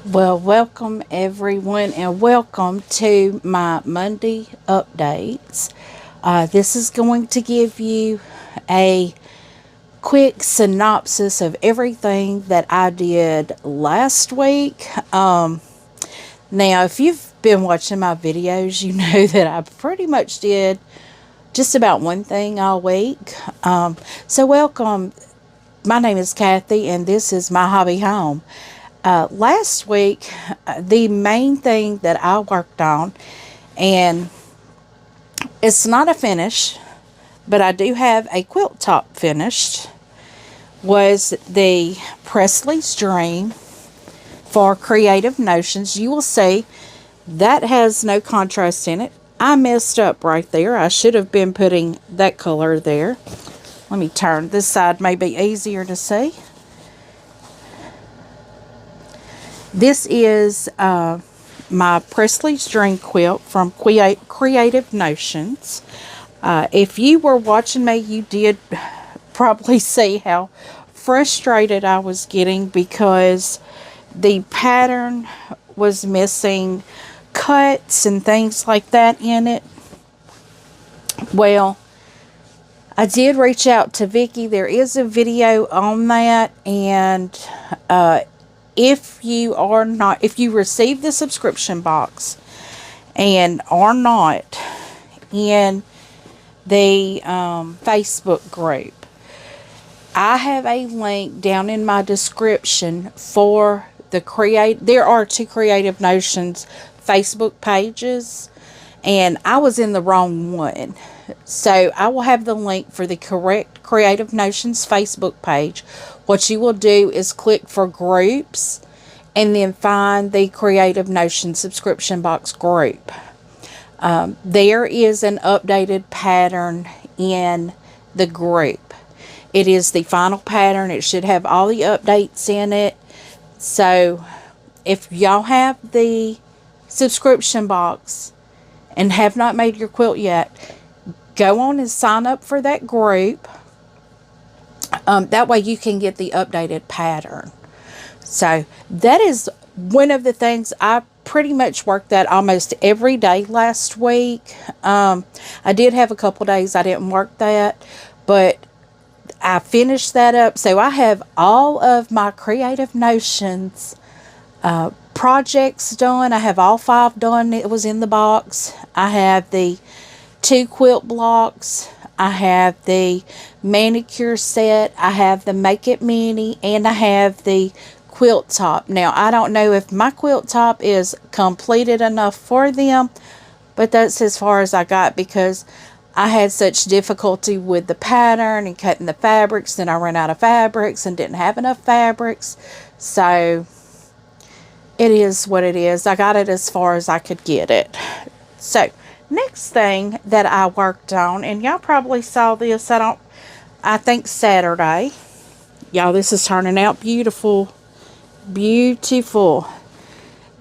Well, welcome everyone, and welcome to my Monday updates. This is going to give you a quick synopsis of everything that I did last week. Now, if you've been watching my videos, you know that I pretty much did just about one thing all week. So, welcome. My name is Cathy, and this is My Hobby Home. Last week, the main thing that I worked on, and it's not a finish, but I do have a quilt top finished, was the Presley's Dream for Creative Notions. You will see that has no contrast in it. I messed up right there. I should have been putting that color there. Let me turn this side, may be easier to see. This is my Presley's Dream quilt from Creative Notions. If you were watching me, you did probably see how frustrated I was getting because the pattern was missing cuts and things like that in it. Well, I did reach out to Vicky. There is a video on that, and if you receive the subscription box and are not in the Facebook group, I have a link down in my description for there are two Creative Notions Facebook pages, and I was in the wrong one. So I will have the link for the correct Creative Notions Facebook page. What you will do is click for groups and then find the Creative Notions subscription box group. There is an updated pattern in the group. It is the final pattern. It should have all the updates in it. So if y'all have the subscription box and have not made your quilt yet, go on and sign up for that group. That way you can get the updated pattern. So that is one of the things I pretty much worked that almost every day last week. I did have a couple days I didn't work that, but I finished that up. So I have all of my Creative Notions projects done. I have all 5 done. It was in the box. I have the 2 quilt blocks. I have the manicure set. I have the Make It Mini, and I have the quilt top. Now, I don't know if my quilt top is completed enough for them, but that's as far as I got because I had such difficulty with the pattern and cutting the fabrics. Then I ran out of fabrics and didn't have enough fabrics. So it is what it is. I got it as far as I could get it. So next thing that I worked on, and y'all probably saw this, I think Saturday. Y'all, this is turning out beautiful. Beautiful.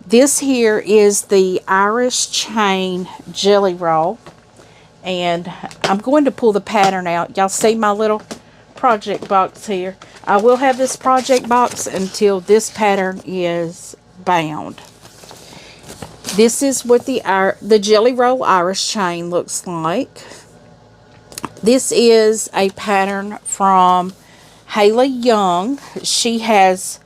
This here is the Irish chain jelly roll. And I'm going to pull the pattern out. Y'all see my little project box here. I will have this project box until this pattern is bound. This is what the Jelly Roll Irish chain looks like. This is a pattern from Haley Young. She has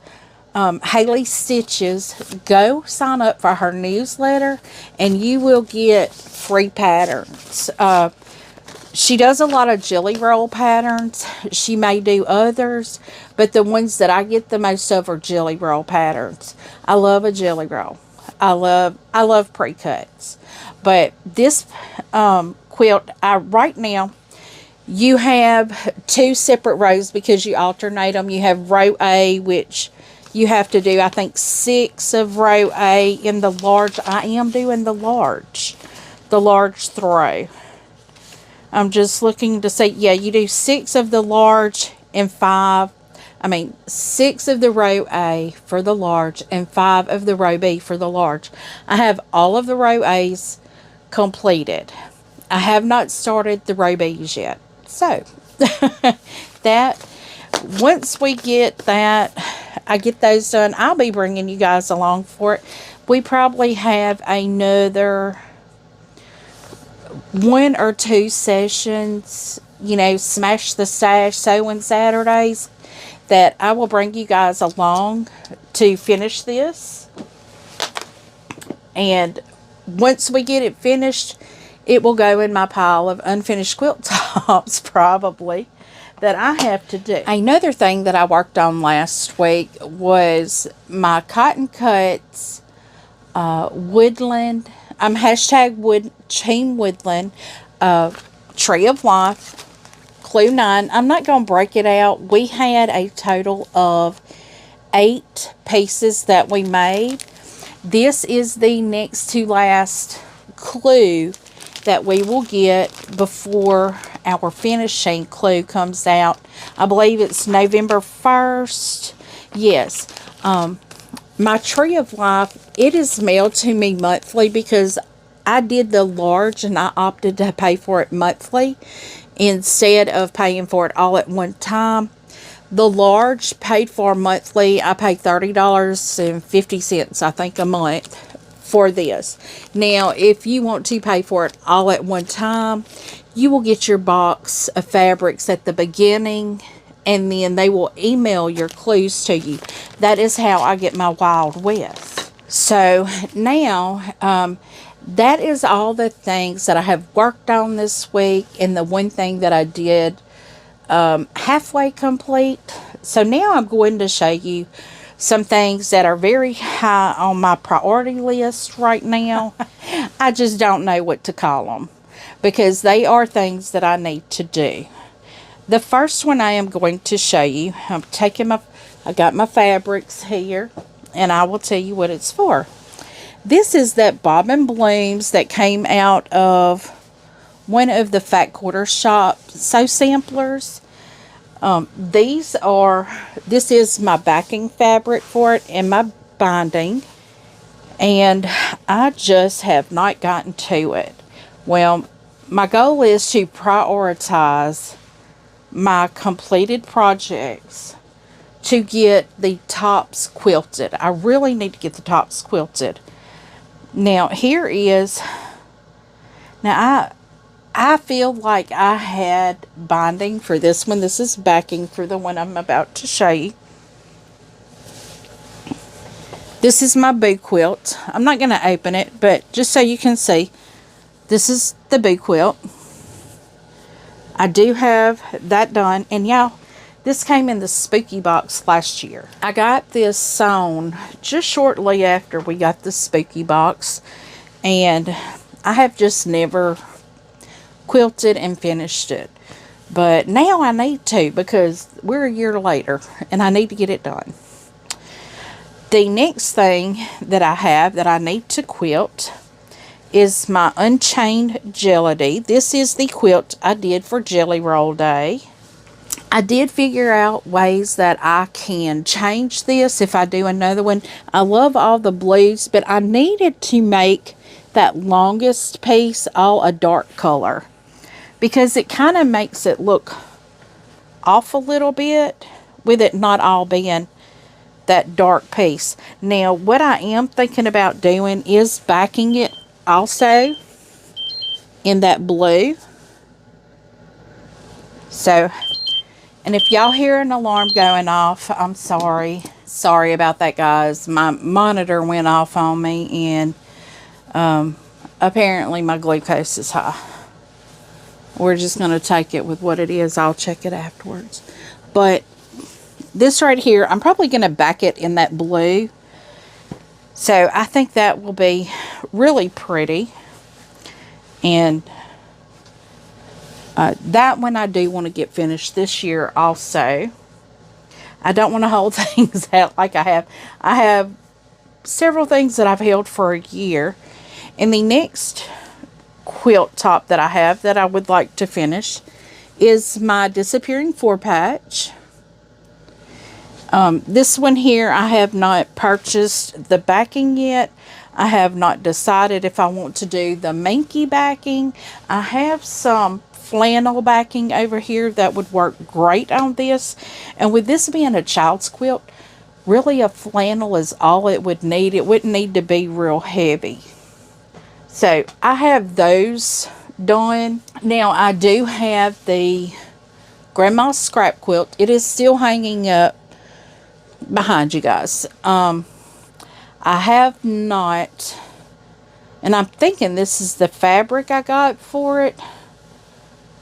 Haley Stitches. Go sign up for her newsletter and you will get free patterns. She does a lot of jelly roll patterns. She may do others, but the ones that I get the most of are jelly roll patterns. I love a jelly roll. I love pre-cuts. But this quilt, right now, you have 2 separate rows because you alternate them. You have row A, which you have to do, I think, 6 of row A in the large. I am doing the large throw. I'm just looking to say, yeah, you do 6 of the large and 6 of the row A for the large and 5 of the row B for the large. I have all of the row A's completed. I have not started the row B's yet. So, that, once we get that, I get those done, I'll be bringing you guys along for it. We probably have another 1 or 2 sessions, you know, Smash the Stash sewing Saturdays, that I will bring you guys along to finish this. And once we get it finished, it will go in my pile of unfinished quilt tops probably that I have to do. Another thing that I worked on last week was my Cotton Cuts Woodland, hashtag Team Woodland Tree of Life Clue 9. I'm not going to break it out. We had a total of 8 pieces that we made. This is the next to last clue that we will get before our finishing clue comes out. I believe it's November 1st. Yes. My Tree of Life, it is mailed to me monthly because I did the large and I opted to pay for it monthly instead of paying for it all at one time. The large paid for monthly, I paid $30.50, I think, a month for this. Now, if you want to pay for it all at one time, you will get your box of fabrics at the beginning, and then they will email your clues to you. That is how I get my Wild West. So now, that is all the things that I have worked on this week, and the one thing that I did halfway complete. So now I'm going to show you some things that are very high on my priority list right now. I just don't know what to call them because they are things that I need to do. The first one I am going to show you, I got my fabrics here, and I will tell you what it's for. This is that Bob and Blooms that came out of one of the Fat Quarter Shop sew samplers. This is my backing fabric for it and my binding, and I just have not gotten to it. Well, my goal is to prioritize my completed projects to get the tops quilted. I really need to get the tops quilted. Now, here is, now I feel like I had binding for this one. This is backing for the one I'm about to show you. This is my boo quilt. I'm not going to open it, but just so you can see, this is the boo quilt. I do have that done. And y'all, this came in the spooky box last year. I got this sewn just shortly after we got the spooky box. And I have just never quilted and finished it. But now I need to because we're a year later and I need to get it done. The next thing that I have that I need to quilt is my Unchained Gelady. This is the quilt I did for Jelly Roll Day. I did figure out ways that I can change this if I do another one. I love all the blues, but I needed to make that longest piece all a dark color because it kind of makes it look off a little bit with it not all being that dark piece. Now, what I am thinking about doing is backing it also in that blue. So, and if y'all hear an alarm going off, I'm sorry. Sorry about that, guys. My monitor went off on me, and apparently my glucose is high. We're just going to take it with what it is. I'll check it afterwards. But this right here, I'm probably going to back it in that blue. So I think that will be really pretty. And that one I do want to get finished this year also. I don't want to hold things out like I have. I have several things that I've held for a year. And the next quilt top that I have that I would like to finish is my Disappearing 4-patch. This one here, I have not purchased the backing yet. I have not decided if I want to do the minky backing. I have some flannel backing over here that would work great on this. And with this being a child's quilt, Really, a flannel is all it would need. It wouldn't need to be real heavy. So I have those done. Now I do have the Grandma's Scrap Quilt. It is still hanging up behind you guys. I have not, and I'm thinking this is the fabric I got for it.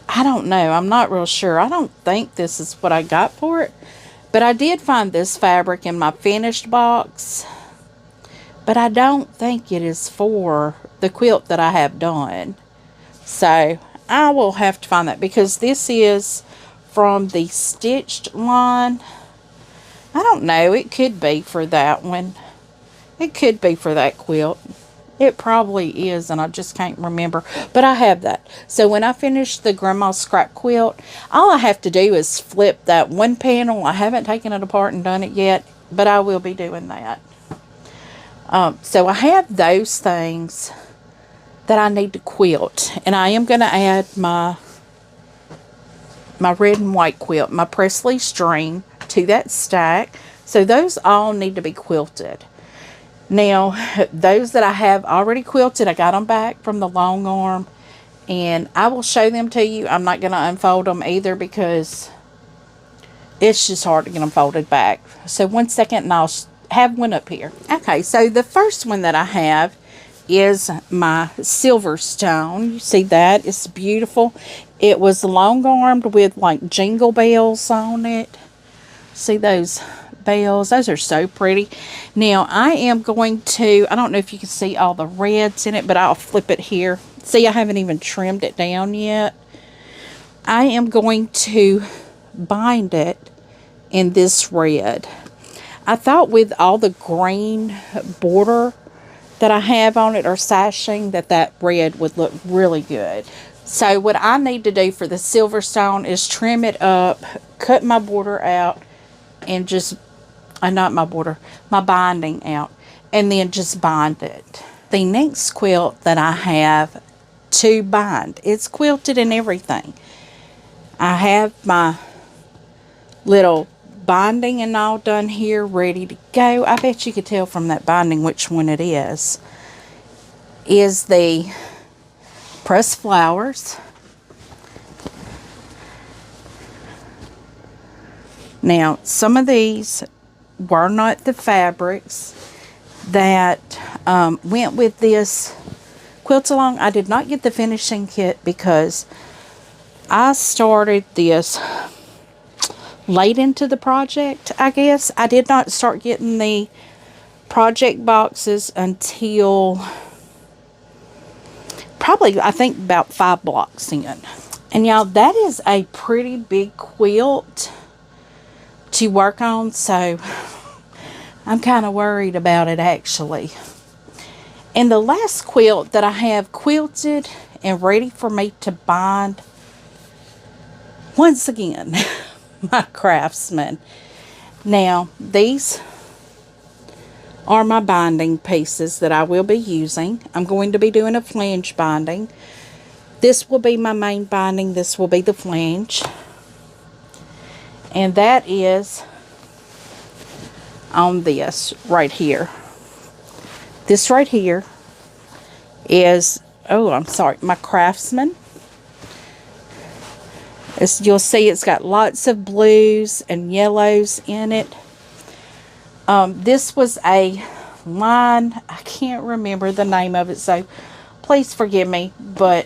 I don't know. I'm not real sure. I don't think this is what I got for it. But I did find this fabric in my finished box. But I don't think it is for the quilt that I have done. So I will have to find that, because this is from the stitched line. I don't know. It could be for that one. It could be for that quilt. It probably is, and I just can't remember. But I have that. So when I finish the Grandma's Scrap Quilt, all I have to do is flip that one panel. I haven't taken it apart and done it yet, but I will be doing that. So I have those things that I need to quilt. And I am going to add my red and white quilt, my Presley string, to that stack. So those all need to be quilted. Now, those that I have already quilted, I got them back from the long arm, and I will show them to you. I'm not going to unfold them either, because it's just hard to get them folded back. So one second, and I'll have one up here. Okay, so the first one that I have is my Silverstone. You see that? It's beautiful. It was long armed with like jingle bells on it. See those bells? Those are so pretty. Now I am going to, I don't know if you can see all the reds in it, but I'll flip it here. See, I haven't even trimmed it down yet. I am going to bind it in this red. I thought with all the green border that I have on it, or sashing, that red would look really good. So what I need to do for the Silverstone is trim it up, cut my border out, and just, not my border, my binding out, and then just bind it. The next quilt that I have to bind, it's quilted and everything. I have my little binding and all done here, ready to go. I bet you could tell from that binding which one it is the pressed flowers. Now, some of these were not the fabrics that went with this quilt along. I did not get the finishing kit because I started this late into the project, I guess. I did not start getting the project boxes until probably, I think, about 5 blocks in. And y'all, that is a pretty big quilt to work on, so I'm kind of worried about it, actually. And the last quilt that I have quilted and ready for me to bind, once again, my Craftsman. Now, these are my binding pieces that I will be using. I'm going to be doing a flange binding. This will be my main binding. This will be the flange. And that is on this right here. This right here is, oh, I'm sorry, my Craftsman. You'll see it's got lots of blues and yellows in it. This was a line, I can't remember the name of it, so please forgive me, but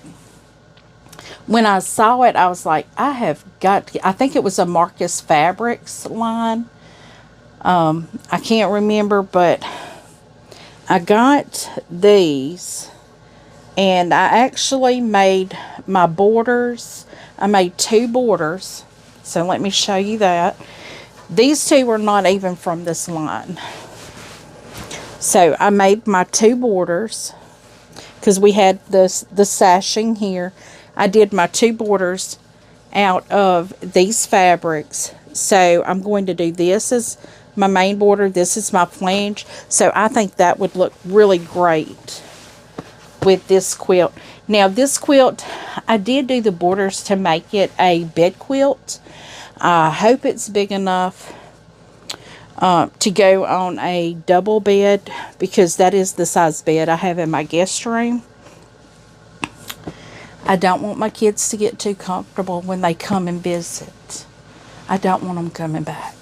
when I saw it, I was like, I have got to, I think it was a Marcus Fabrics line. I can't remember, but I got these, and I actually made my borders. I made 2 borders, so let me show you that. These 2 were not even from this line. So I made my 2 borders, because we had the sashing here. I did my 2 borders out of these fabrics. So I'm going to do this as my main border. This is my flange. So I think that would look really great with this quilt. Now this quilt, I did do the borders to make it a bed quilt. I hope it's big enough. to go on a double bed, because that is the size bed I have in my guest room. I don't want my kids to get too comfortable when they come and visit. I don't want them coming back.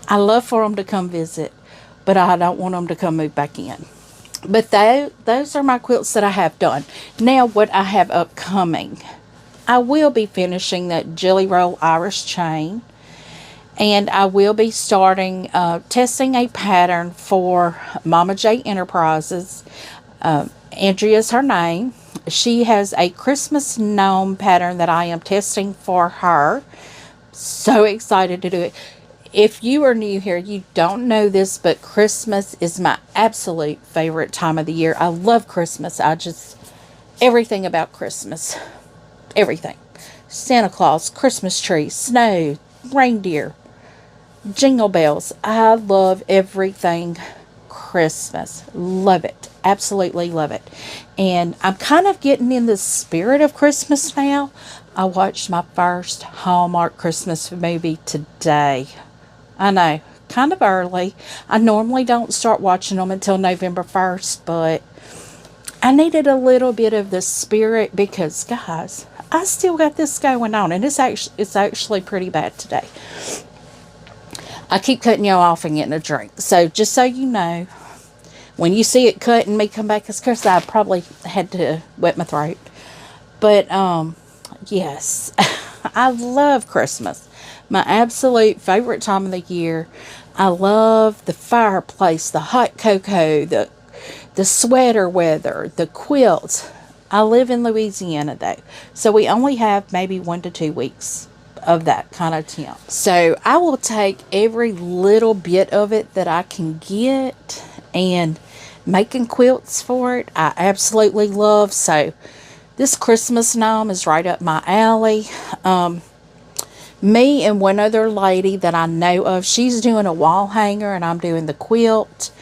I love for them to come visit, but I don't want them to come move back in. But those are my quilts that I have done. Now, what I have upcoming, I will be finishing that Jelly Roll Irish chain. And I will be starting testing a pattern for Mama J Enterprises. Andrea's her name. She has a Christmas gnome pattern that I am testing for her. So excited to do it. If you are new here, you don't know this, but Christmas is my absolute favorite time of the year. I love Christmas. Everything about Christmas. Everything. Santa Claus, Christmas tree, snow, reindeer, jingle bells. I love everything Christmas. Love it. Absolutely love it. And I'm kind of getting in the spirit of Christmas now. I watched my first Hallmark Christmas movie today. I know, kind of early. I normally don't start watching them until November 1st, but I needed a little bit of the spirit because, guys, I still got this going on, and it's actually pretty bad today. I keep cutting y'all off and getting a drink. So, just so you know, when you see it cut and me come back, it's because I probably had to wet my throat. But, yes, I love Christmas. My absolute favorite time of the year. I love the fireplace, the hot cocoa, the sweater weather, the quilts. I live in Louisiana, though, so we only have maybe 1 to 2 weeks of that kind of temp. So I will take every little bit of it that I can get, and making quilts for it, I absolutely love. So this Christmas gnome is right up my alley. Me and one other lady that I know of, she's doing a wall hanger and I'm doing the quilt.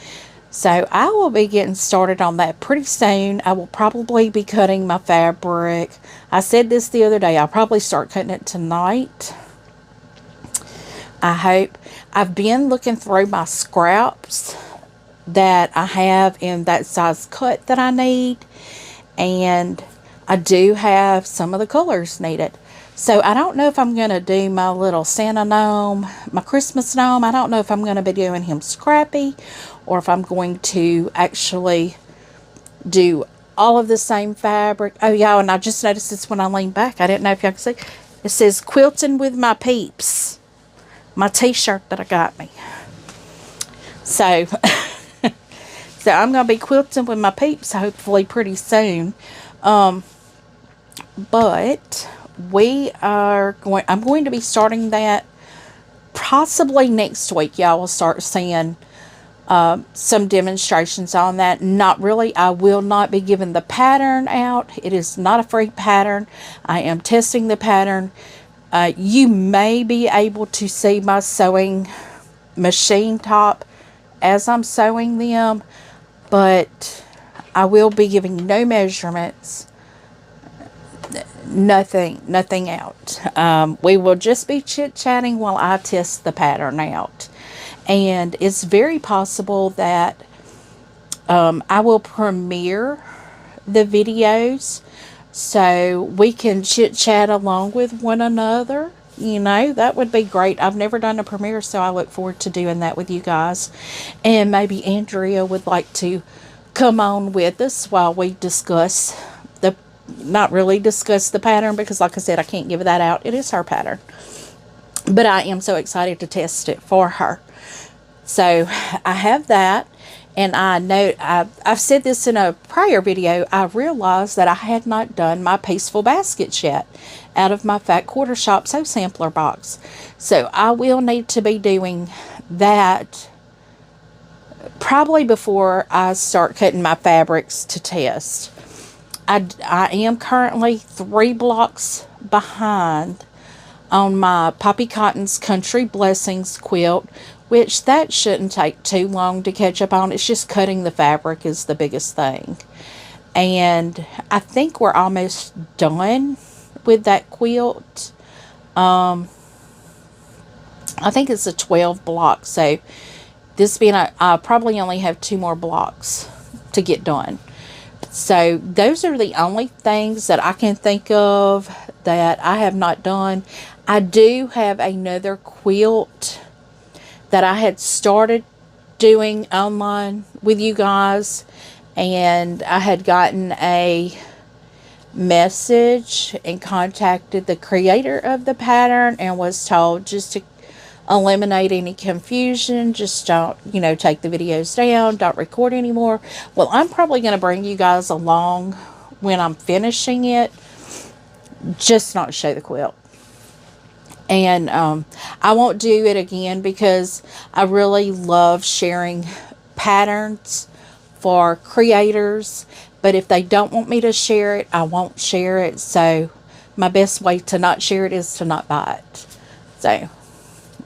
So I will be getting started on that pretty soon. I will probably be cutting my fabric. I said this the other day. I'll probably start cutting it tonight. I hope. I've been looking through my scraps that I have in that size cut that I need. And I do have some of the colors needed. So I don't know if I'm going to do my little Santa gnome, my Christmas gnome. I don't know if I'm going to be doing him scrappy or if I'm going to actually do all of the same fabric. Oh, yeah, and I just noticed this when I leaned back. I didn't know if y'all could see. It says Quilting with My Peeps. My t-shirt that I got me. So, so I'm going to be quilting with my peeps hopefully pretty soon. But I'm going to be starting that possibly next week. Y'all will start seeing some demonstrations on that. Not really. I will not be giving the pattern out. It is not a free pattern. I am testing the pattern. You may be able to see my sewing machine top as I'm sewing them, but I will be giving no measurements. Nothing out. We will just be chit-chatting while I test the pattern out. And it's very possible that I will premiere the videos so we can chit-chat along with one another. You know, that would be great. I've never done a premiere, so I look forward to doing that with you guys. And maybe Andrea would like to come on with us while we discuss not really discuss the pattern, because like I said, I can't give that out. It is her pattern. But I am so excited to test it for her. So I have that. And I know, I've said this in a prior video, I realized that I had not done my Peaceful Baskets yet out of my Fat Quarter Shop Sew Sampler box. So I will need to be doing that probably before I start cutting my fabrics to test. I am currently 3 blocks behind on my Poppy Cotton's Country Blessings quilt, which that shouldn't take too long to catch up on. It's just cutting the fabric is the biggest thing. And I think we're almost done with that quilt. I think it's a 12 block. So this being, I probably only have 2 more blocks to get done. So those are the only things that I can think of that I have not done. I do have another quilt that I had started doing online with you guys, and I had gotten a message and contacted the creator of the pattern and was told just to eliminate any confusion, just don't, take the videos down, don't record anymore. Well, I'm probably going to bring you guys along when I'm finishing it, just not show the quilt. And I won't do it again because I really love sharing patterns for creators. But if they don't want me to share it, I won't share it. So my best way to not share it is to not buy it. So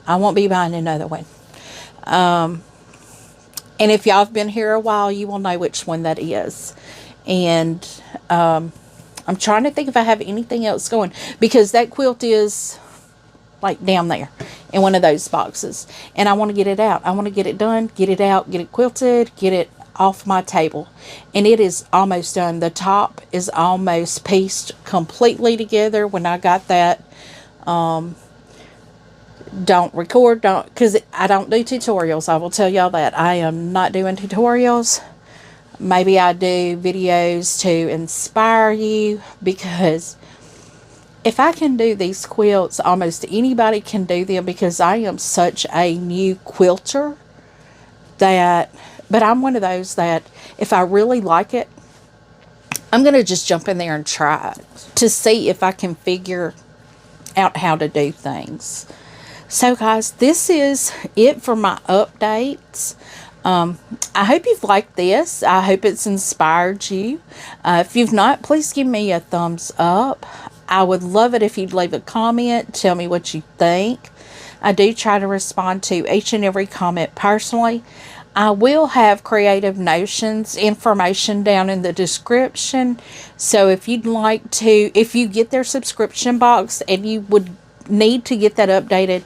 I won't be buying another one. And if y'all have been here a while, you will know which one that is. And I'm trying to think if I have anything else going, because that quilt is like down there in one of those boxes, and I want to get it out. I want to get it done, get it out, get it quilted, get it off my table. And it is almost done. The top is almost pieced completely together. When I got that, don't record, because I don't do tutorials. I will tell y'all that I am not doing tutorials. Maybe I do videos to inspire you, because if I can do these quilts, almost anybody can do them, because I am such a new quilter that, but I'm one of those that if I really like it, I'm going to just jump in there and try it to see if I can figure out how to do things. So guys, this is it for my updates. I hope you've liked this. I hope it's inspired you. If you've not, please give me a thumbs up. I would love it if you'd leave a comment. Tell me what you think. I do try to respond to each and every comment personally. I will have Creative Notions information down in the description. So if you'd like to, if you get their subscription box and you would need to get that updated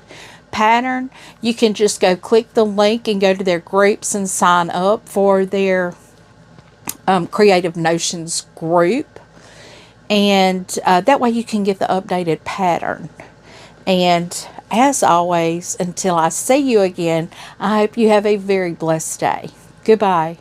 pattern, you can just go click the link and go to their groups and sign up for their Creative Notions group. And that way you can get the updated pattern. And as always, until I see you again, I hope you have a very blessed day. Goodbye.